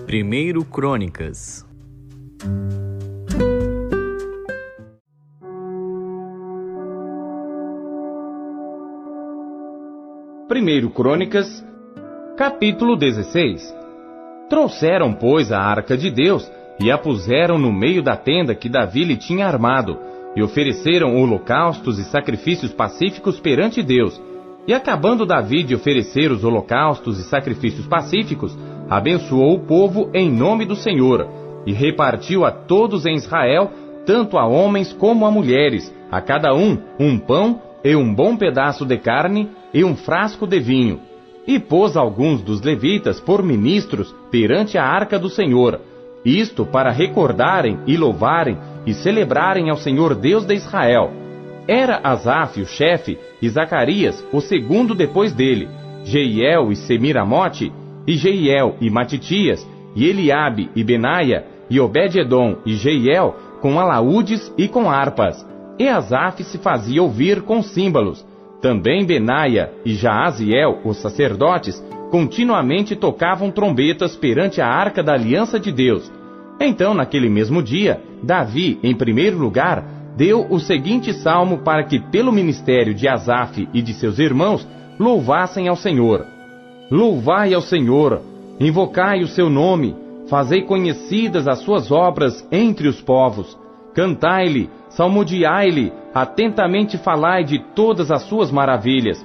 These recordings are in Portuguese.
1 Crônicas. Primeiro Crônicas, capítulo 16. Trouxeram, pois, a arca de Deus e a puseram no meio da tenda que Davi lhe tinha armado, e ofereceram holocaustos e sacrifícios pacíficos perante Deus. E acabando Davi de oferecer os holocaustos e sacrifícios pacíficos, abençoou o povo em nome do Senhor, e repartiu a todos em Israel, tanto a homens como a mulheres, a cada um pão e um bom pedaço de carne e um frasco de vinho. E pôs alguns dos levitas por ministros perante a arca do Senhor, isto para recordarem e louvarem e celebrarem ao Senhor Deus de Israel. Era Asaf o chefe, e Zacarias o segundo depois dele, Jeiel e Semiramote, e Jeiel e Matitias, e Eliabe e Benaia, e Obed-edom e Jeiel, com alaúdes e com harpas. E Asaf se fazia ouvir com símbolos. Também Benaia e Jaaziel, os sacerdotes, continuamente tocavam trombetas perante a arca da aliança de Deus. Então, naquele mesmo dia, Davi, em primeiro lugar, deu o seguinte salmo para que, pelo ministério de Asaf e de seus irmãos, louvassem ao Senhor. Louvai ao Senhor, invocai o seu nome, fazei conhecidas as suas obras entre os povos. Cantai-lhe, salmodiai-lhe, atentamente falai de todas as suas maravilhas.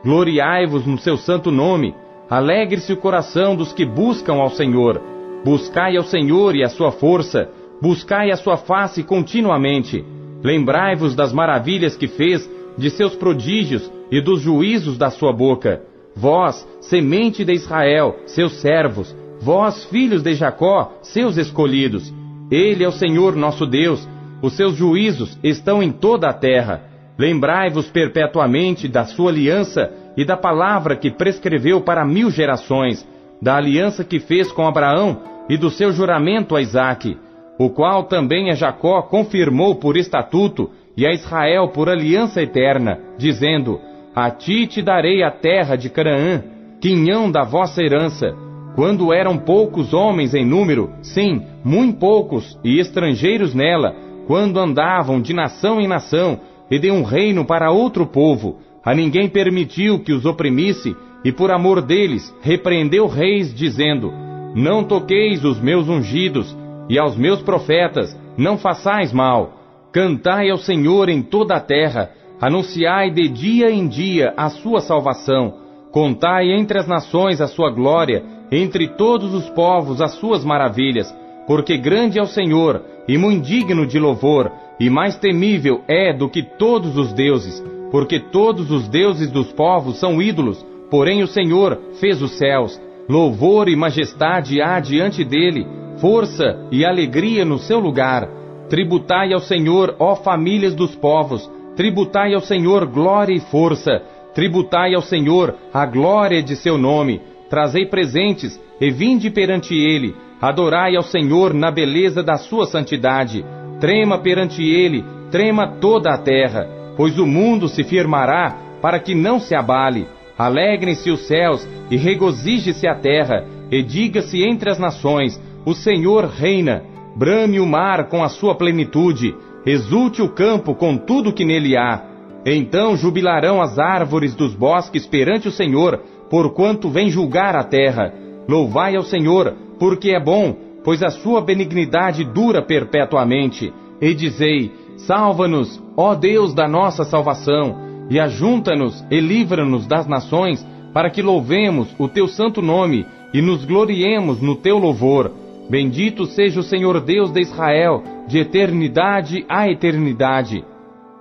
Gloriai-vos no seu santo nome, alegre-se o coração dos que buscam ao Senhor. Buscai ao Senhor e a sua força, buscai a sua face continuamente. Lembrai-vos das maravilhas que fez, de seus prodígios e dos juízos da sua boca. Vós, semente de Israel, seus servos, vós, filhos de Jacó, seus escolhidos. Ele é o Senhor nosso Deus, os seus juízos estão em toda a terra. Lembrai-vos perpetuamente da sua aliança e da palavra que prescreveu para 1000 gerações, da aliança que fez com Abraão e do seu juramento a Isaque, o qual também a Jacó confirmou por estatuto e a Israel por aliança eterna, dizendo: A ti te darei a terra de Canaã, quinhão da vossa herança. Quando eram poucos homens em número, sim, muito poucos, e estrangeiros nela, quando andavam de nação em nação, e de um reino para outro povo, a ninguém permitiu que os oprimisse, e por amor deles repreendeu reis, dizendo: Não toqueis os meus ungidos, e aos meus profetas não façais mal. Cantai ao Senhor em toda a terra, anunciai de dia em dia a sua salvação. Contai entre as nações a sua glória, entre todos os povos as suas maravilhas. Porque grande é o Senhor, e muito digno de louvor, e mais temível é do que todos os deuses. Porque todos os deuses dos povos são ídolos, porém o Senhor fez os céus. Louvor e majestade há diante dele, força e alegria no seu lugar. Tributai ao Senhor, ó famílias dos povos, tributai ao Senhor glória e força, tributai ao Senhor a glória de seu nome, trazei presentes e vinde perante ele, adorai ao Senhor na beleza da sua santidade, trema perante ele, trema toda a terra, pois o mundo se firmará para que não se abale. Alegrem-se os céus e regozije-se a terra, e diga-se entre as nações: o Senhor reina. Brame o mar com a sua plenitude, exulte o campo com tudo que nele há. Então jubilarão as árvores dos bosques perante o Senhor, porquanto vem julgar a terra. Louvai ao Senhor, porque é bom, pois a sua benignidade dura perpetuamente. E dizei: salva-nos, ó Deus da nossa salvação, e ajunta-nos e livra-nos das nações, para que louvemos o teu santo nome e nos gloriemos no teu louvor. Bendito seja o Senhor Deus de Israel, de eternidade a eternidade.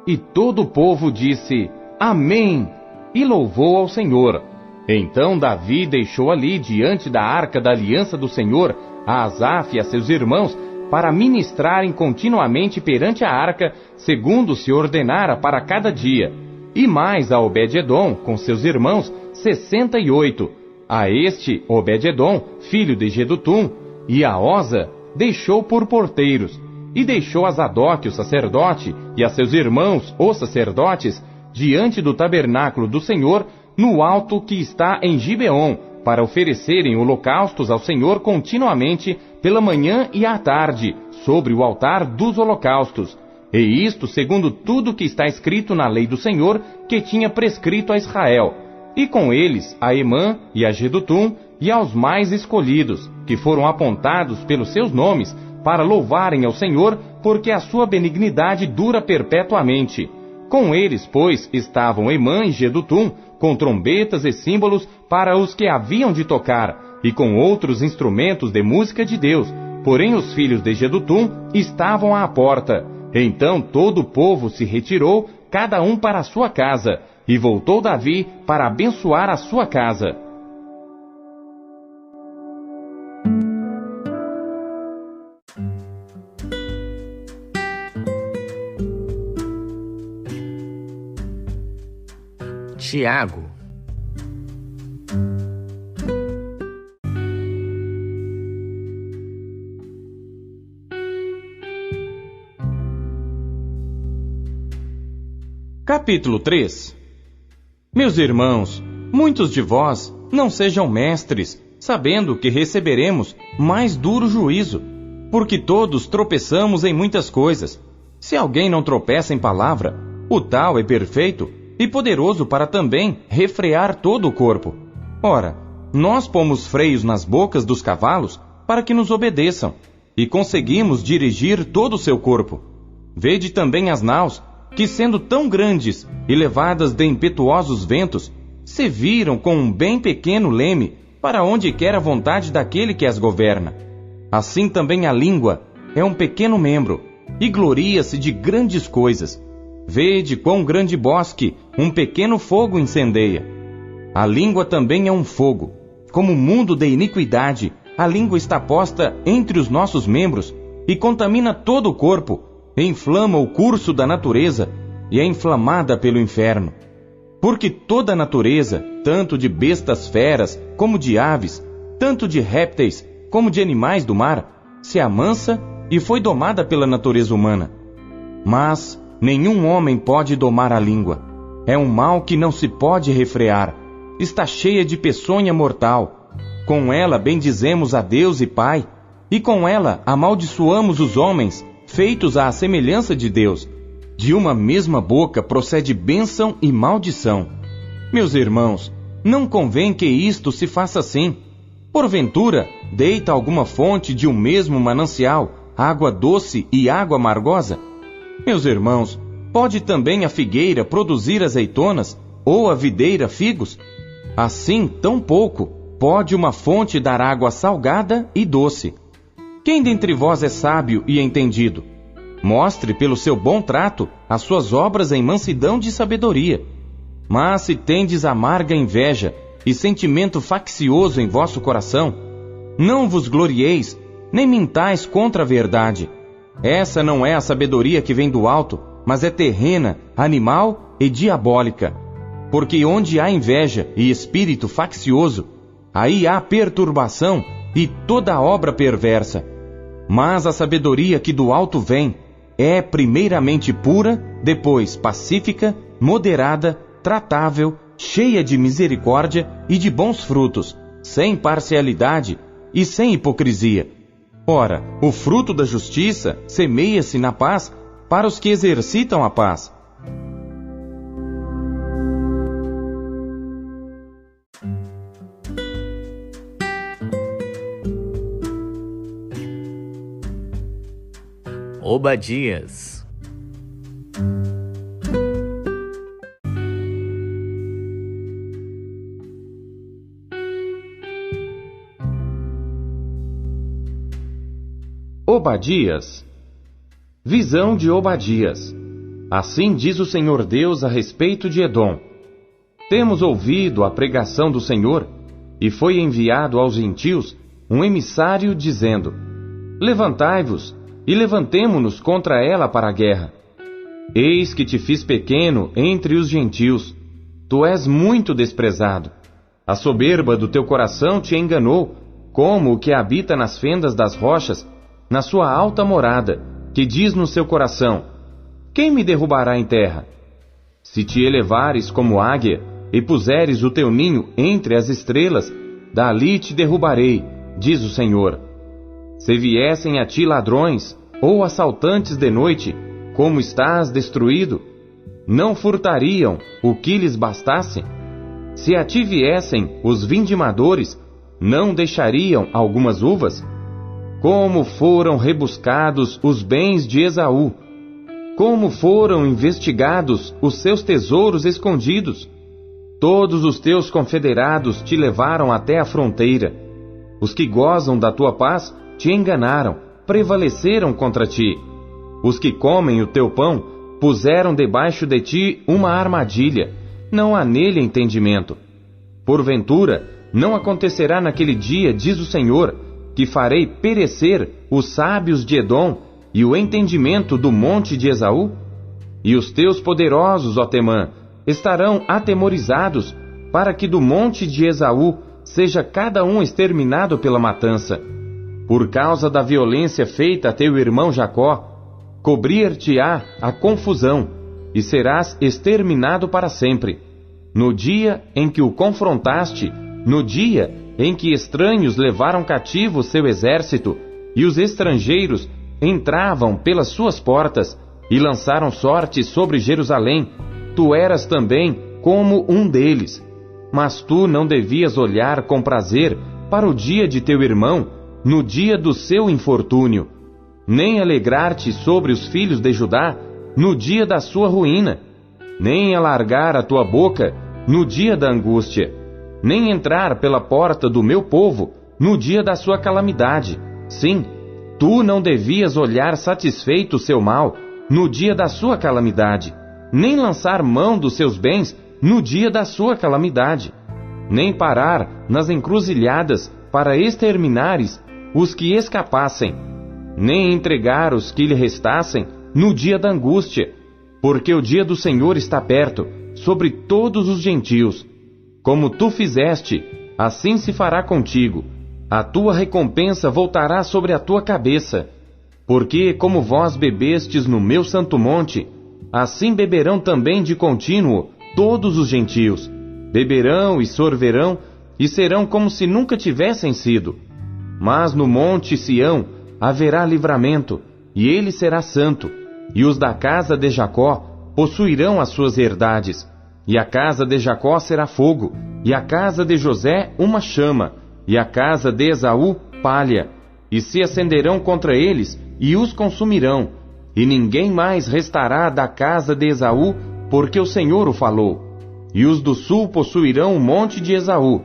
E todo o povo disse: Amém! E louvou ao Senhor. Então Davi deixou ali, diante da arca da aliança do Senhor, a Asaf e a seus irmãos, para ministrarem continuamente perante a arca, segundo se ordenara para cada dia. E mais a Obed-edom, com seus irmãos, 68. A este, Obed-edom, filho de Jedutum, e a Oza, deixou por porteiros, e deixou a Zadok, o sacerdote, e a seus irmãos, os sacerdotes, diante do tabernáculo do Senhor, no alto que está em Gibeon, para oferecerem holocaustos ao Senhor continuamente, pela manhã e à tarde, sobre o altar dos holocaustos. E isto segundo tudo que está escrito na lei do Senhor, que tinha prescrito a Israel. E com eles a Emã e a Jedutum, e aos mais escolhidos, que foram apontados pelos seus nomes, para louvarem ao Senhor, porque a sua benignidade dura perpetuamente. Com eles, pois, estavam Emã e Jedutum, com trombetas e símbolos para os que haviam de tocar, e com outros instrumentos de música de Deus. Porém os filhos de Jedutum estavam à porta. Então todo o povo se retirou, cada um para a sua casa, e voltou Davi para abençoar a sua casa. Tiago. Capítulo 3. Meus irmãos, muitos de vós não sejam mestres, sabendo que receberemos mais duro juízo, porque todos tropeçamos em muitas coisas. Se alguém não tropeça em palavra, o tal é perfeito e poderoso para também refrear todo o corpo. Ora, nós pomos freios nas bocas dos cavalos para que nos obedeçam, e conseguimos dirigir todo o seu corpo. Vede também as naus, que sendo tão grandes e levadas de impetuosos ventos, se viram com um bem pequeno leme para onde quer a vontade daquele que as governa. Assim também a língua é um pequeno membro, e gloria-se de grandes coisas. Vede quão grande bosque um pequeno fogo incendeia. A língua também é um fogo. Como mundo de iniquidade, a língua está posta entre os nossos membros e contamina todo o corpo, inflama o curso da natureza e é inflamada pelo inferno. Porque toda a natureza, tanto de bestas feras como de aves, tanto de répteis como de animais do mar, se amansa e foi domada pela natureza humana. Mas nenhum homem pode domar a língua. É um mal que não se pode refrear. Está cheia de peçonha mortal. Com ela bendizemos a Deus e Pai, e com ela amaldiçoamos os homens, feitos à semelhança de Deus. De uma mesma boca procede bênção e maldição. Meus irmãos, não convém que isto se faça assim. Porventura, deita alguma fonte de um mesmo manancial, água doce e água amargosa? Meus irmãos, pode também a figueira produzir azeitonas, ou a videira figos? Assim, tão pouco, pode uma fonte dar água salgada e doce. Quem dentre vós é sábio e entendido? Mostre pelo seu bom trato as suas obras em mansidão de sabedoria. Mas se tendes amarga inveja e sentimento faccioso em vosso coração, não vos glorieis, nem mintais contra a verdade. Essa não é a sabedoria que vem do alto, mas é terrena, animal e diabólica. Porque onde há inveja e espírito faccioso, aí há perturbação e toda obra perversa. Mas a sabedoria que do alto vem é primeiramente pura, depois pacífica, moderada, tratável, cheia de misericórdia e de bons frutos, sem parcialidade e sem hipocrisia. Ora, o fruto da justiça semeia-se na paz para os que exercitam a paz. Obadias. Obadias. Visão de Obadias. Assim diz o Senhor Deus a respeito de Edom. Temos ouvido a pregação do Senhor, e foi enviado aos gentios um emissário dizendo: Levantai-vos, e levantemo-nos contra ela para a guerra. Eis que te fiz pequeno entre os gentios. Tu és muito desprezado. A soberba do teu coração te enganou, como o que habita nas fendas das rochas, na sua alta morada, que diz no seu coração: Quem me derrubará em terra? Se te elevares como águia, e puseres o teu ninho entre as estrelas, dali te derrubarei, diz o Senhor. Se viessem a ti ladrões ou assaltantes de noite, como estás destruído, não furtariam o que lhes bastasse? Se a ti viessem os vindimadores, não deixariam algumas uvas? Como foram rebuscados os bens de Esaú! Como foram investigados os seus tesouros escondidos! Todos os teus confederados te levaram até a fronteira. Os que gozam da tua paz te enganaram, prevaleceram contra ti. Os que comem o teu pão puseram debaixo de ti uma armadilha. Não há nele entendimento. Porventura, não acontecerá naquele dia, diz o Senhor, que farei perecer os sábios de Edom e o entendimento do monte de Esaú? E os teus poderosos, ó Temã, estarão atemorizados, para que do monte de Esaú seja cada um exterminado pela matança. Por causa da violência feita a teu irmão Jacó, cobrir-te-á a confusão, e serás exterminado para sempre. No dia em que o confrontaste, no dia em que estranhos levaram cativo seu exército, e os estrangeiros entravam pelas suas portas, e lançaram sorte sobre Jerusalém, tu eras também como um deles. Mas tu não devias olhar com prazer para o dia de teu irmão, no dia do seu infortúnio, nem alegrar-te sobre os filhos de Judá, no dia da sua ruína, nem alargar a tua boca no dia da angústia, nem entrar pela porta do meu povo no dia da sua calamidade. Sim, tu não devias olhar satisfeito o seu mal no dia da sua calamidade, nem lançar mão dos seus bens no dia da sua calamidade, nem parar nas encruzilhadas para exterminares os que escapassem, nem entregar os que lhe restassem no dia da angústia, porque o dia do Senhor está perto, sobre todos os gentios. Como tu fizeste, assim se fará contigo. A tua recompensa voltará sobre a tua cabeça. Porque como vós bebestes no meu santo monte, assim beberão também de contínuo todos os gentios. Beberão e sorverão, e serão como se nunca tivessem sido. Mas no monte Sião haverá livramento, e ele será santo, e os da casa de Jacó possuirão as suas herdades, e a casa de Jacó será fogo, e a casa de José uma chama, e a casa de Esaú palha, e se acenderão contra eles, e os consumirão, e ninguém mais restará da casa de Esaú, porque o Senhor o falou. E os do sul possuirão o monte de Esaú,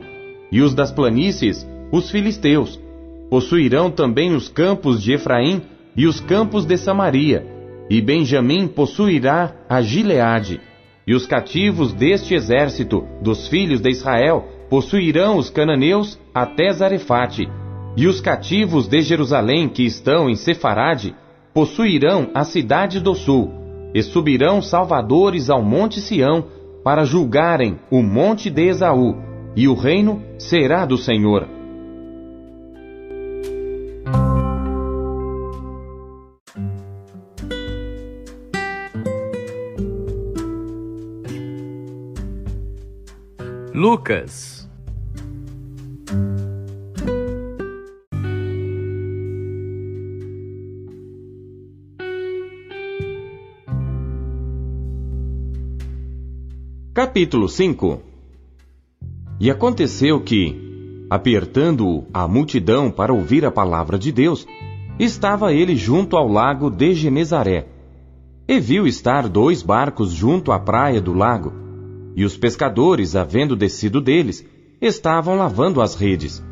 e os das planícies, os filisteus. Possuirão também os campos de Efraim e os campos de Samaria, e Benjamim possuirá a Gileade. E os cativos deste exército dos filhos de Israel possuirão os cananeus até Zarefate. E os cativos de Jerusalém que estão em Sefarade possuirão a cidade do sul, e subirão salvadores ao monte Sião para julgarem o monte de Esaú, e o reino será do Senhor. Lucas. Capítulo 5. E aconteceu que, apertando-o a multidão para ouvir a palavra de Deus, estava ele junto ao lago de Genezaré. E viu estar 2 barcos junto à praia do lago, e os pescadores, havendo descido deles, estavam lavando as redes.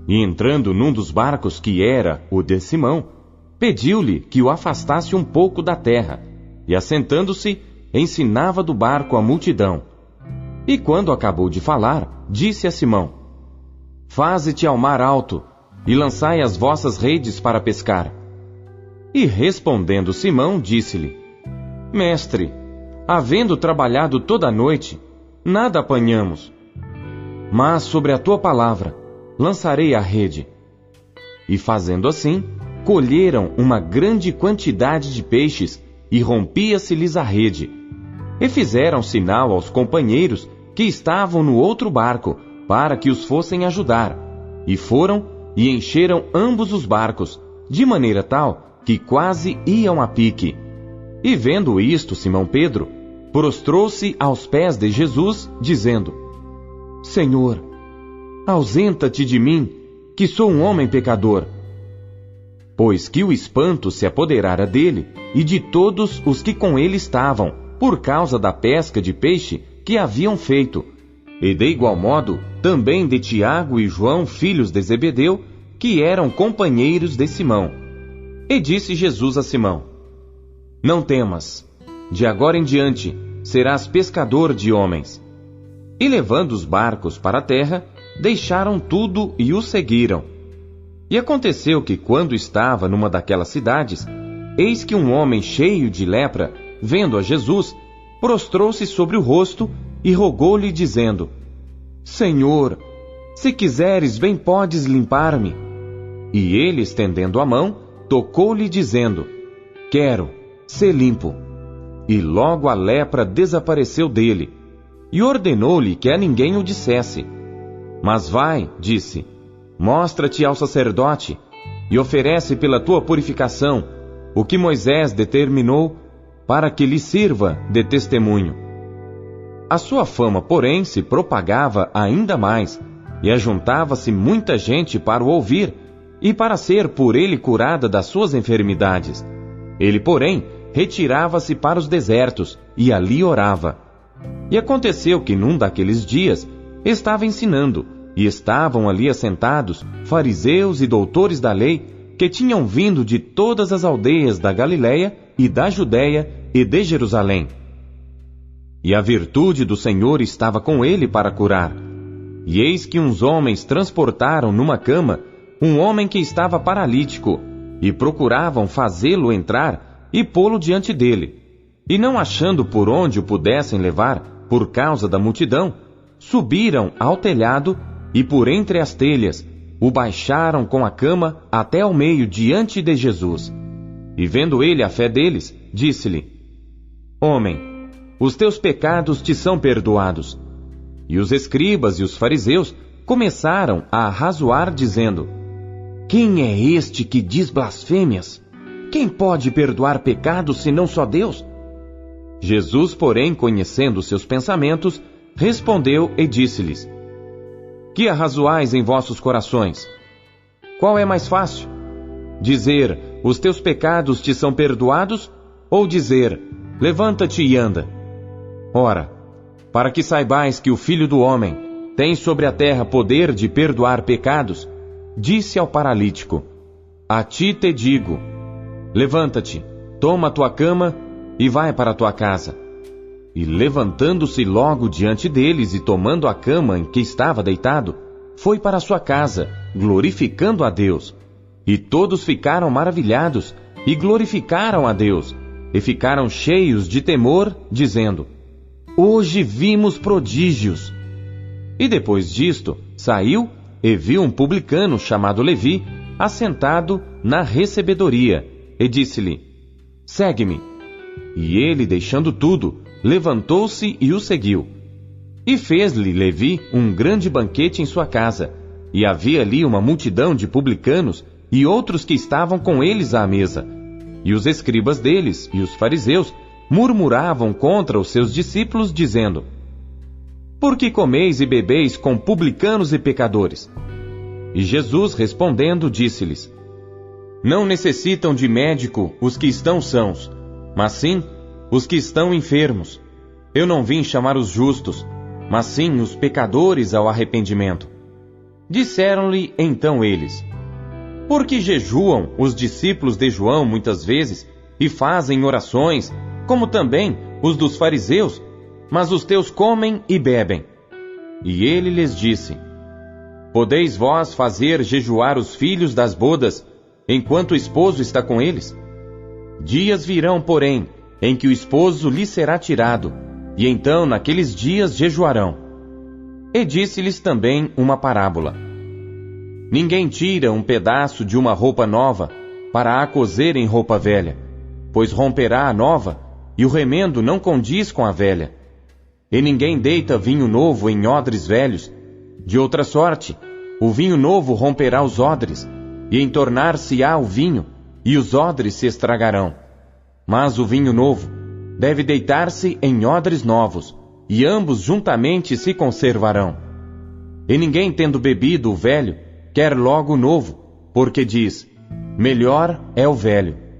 E entrando num dos barcos, que era o de Simão, pediu-lhe que o afastasse um pouco da terra, e assentando-se, ensinava do barco a multidão. E quando acabou de falar, disse a Simão: Faze-te ao mar alto, e lançai as vossas redes para pescar. E respondendo Simão, disse-lhe: Mestre, havendo trabalhado toda a noite, nada apanhamos. Mas sobre a tua palavra lançarei a rede. E fazendo assim, colheram uma grande quantidade de peixes, e rompia-se-lhes a rede. E fizeram sinal aos companheiros que estavam no outro barco, para que os fossem ajudar. E foram e encheram ambos os barcos, de maneira tal que quase iam a pique. E vendo isto, Simão Pedro prostrou-se aos pés de Jesus, dizendo: Senhor, ausenta-te de mim, que sou um homem pecador. Pois que o espanto se apoderara dele e de todos os que com ele estavam, por causa da pesca de peixe que haviam feito, e de igual modo também de Tiago e João, filhos de Zebedeu, que eram companheiros de Simão. E disse Jesus a Simão: Não temas, de agora em diante serás pescador de homens. E levando os barcos para a terra, deixaram tudo e o seguiram. E aconteceu que, quando estava numa daquelas cidades, eis que um homem cheio de lepra, vendo a Jesus, prostrou-se sobre o rosto e rogou-lhe, dizendo: Senhor, se quiseres, bem podes limpar-me. E ele, estendendo a mão, tocou-lhe, dizendo: Quero, sê limpo. E logo a lepra desapareceu dele, e ordenou-lhe que a ninguém o dissesse. Mas vai, disse, mostra-te ao sacerdote, e oferece pela tua purificação o que Moisés determinou, para que lhe sirva de testemunho. A sua fama, porém, se propagava ainda mais, e ajuntava-se muita gente para o ouvir, e para ser por ele curada das suas enfermidades. Ele, porém, retirava-se para os desertos, e ali orava. E aconteceu que num daqueles dias estava ensinando, e estavam ali assentados fariseus e doutores da lei, que tinham vindo de todas as aldeias da Galiléia e da Judéia e de Jerusalém. E a virtude do Senhor estava com ele para curar. E eis que uns homens transportaram numa cama um homem que estava paralítico, e procuravam fazê-lo entrar e pô-lo diante dele. E não achando por onde o pudessem levar, por causa da multidão, subiram ao telhado e por entre as telhas o baixaram com a cama até ao meio diante de Jesus. E vendo ele a fé deles, disse-lhe: Homem, os teus pecados te são perdoados. E os escribas e os fariseus começaram a arrazoar, dizendo: Quem é este que diz blasfêmias? Quem pode perdoar pecados senão só Deus? Jesus, porém, conhecendo seus pensamentos, respondeu e disse-lhes: Que arrazoais em vossos corações? Qual é mais fácil? Dizer: Os teus pecados te são perdoados? Ou dizer: Levanta-te e anda? Ora, para que saibais que o Filho do Homem tem sobre a terra poder de perdoar pecados, disse ao paralítico: A ti te digo, levanta-te, toma a tua cama e vai para a tua casa. E levantando-se logo diante deles e tomando a cama em que estava deitado, foi para a sua casa, glorificando a Deus. E todos ficaram maravilhados e glorificaram a Deus, e ficaram cheios de temor, dizendo: Hoje vimos prodígios. E depois disto, saiu e viu um publicano chamado Levi, assentado na recebedoria, e disse-lhe: Segue-me. E ele, deixando tudo, levantou-se e o seguiu. E fez-lhe Levi um grande banquete em sua casa, e havia ali uma multidão de publicanos e outros que estavam com eles à mesa. E os escribas deles e os fariseus murmuravam contra os seus discípulos, dizendo: Por que comeis e bebeis com publicanos e pecadores? E Jesus, respondendo, disse-lhes: Não necessitam de médico os que estão sãos, mas sim os que estão enfermos. Eu não vim chamar os justos, mas sim os pecadores ao arrependimento. Disseram-lhe então eles: Por que jejuam os discípulos de João muitas vezes e fazem orações, como também os dos fariseus, mas os teus comem e bebem? E ele lhes disse: Podeis vós fazer jejuar os filhos das bodas, enquanto o esposo está com eles? Dias virão, porém, em que o esposo lhe será tirado, e então naqueles dias jejuarão. E disse-lhes também uma parábola: Ninguém tira um pedaço de uma roupa nova para a coser em roupa velha, pois romperá a nova, e o remendo não condiz com a velha. E ninguém deita vinho novo em odres velhos. De outra sorte, o vinho novo romperá os odres, e entornar-se-á o vinho, e os odres se estragarão. Mas o vinho novo deve deitar-se em odres novos, e ambos juntamente se conservarão. E ninguém, tendo bebido o velho, quer logo o novo, porque diz: melhor é o velho.